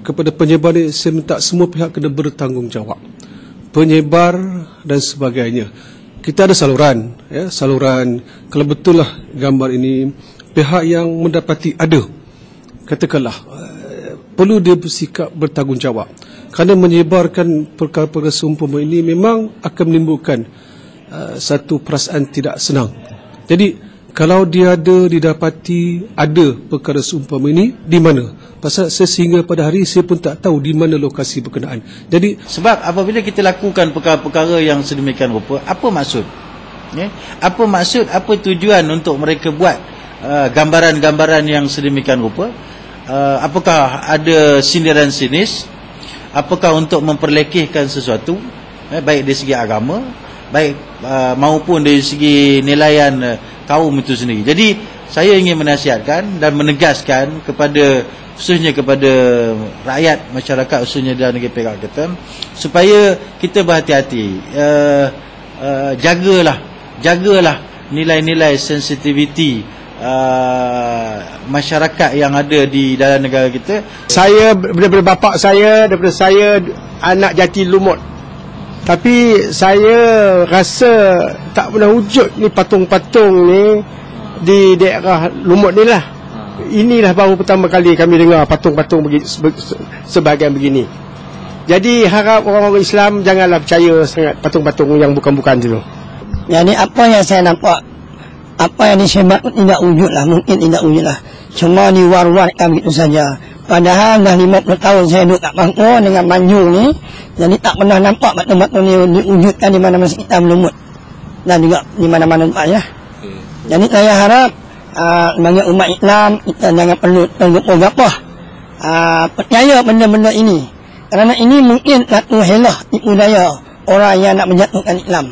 Kepada penyebar ni, saya minta semua pihak kena bertanggungjawab. Penyebar dan sebagainya. Kita ada saluran, saluran. Kalau betul lah gambar ini, pihak yang mendapati ada, katakanlah, perlu dia bersikap bertanggungjawab. Kerana menyebarkan perkara-perkara seumpama ini memang akan menimbulkan satu perasaan tidak senang. Jadi, kalau dia didapati ada perkara seumpama ini, di mana? Pasal sehingga pada hari saya pun tak tahu di mana lokasi berkenaan. Jadi sebab apabila kita lakukan perkara-perkara yang sedemikian rupa, apa maksud? Apa maksud, apa tujuan untuk mereka buat gambaran-gambaran yang sedemikian rupa? Apakah ada sindiran sinis? Apakah untuk memperlekehkan sesuatu, baik dari segi agama, baik maupun dari segi nilaian kaum itu sendiri. Jadi saya ingin menasihatkan dan menegaskan kepada, khususnya kepada rakyat masyarakat, khususnya dalam negeri Perak kita, supaya kita berhati-hati, jagalah nilai-nilai sensitiviti masyarakat yang ada di dalam negara kita. Saya daripada bapa saya, daripada saya anak jati Lumut. Tapi saya rasa tak pernah wujud ni patung-patung ni di daerah Lumut ni lah. Inilah baru pertama kali kami dengar patung-patung sebahagian begini. Jadi harap orang-orang Islam janganlah percaya sangat patung-patung yang bukan-bukan tu. Jadi apa yang saya nampak, apa yang disebar tidak wujud lah, mungkin tidak wujud lah. Cuma diwar-warkan begitu saja. Padahal dah 50 tahun saya duduk kat Bangor dengan Banyu ni, jadi tak pernah nampak patung-patung ni diwujudkan di mana-mana sekitar Lumut dan juga di mana-mana tempat ya. Jadi saya harap bagi umat Islam kita jangan perlu tergepah-gepah percaya benda-benda ini, kerana ini mungkin satu helah tipu daya orang yang nak menjatuhkan Islam.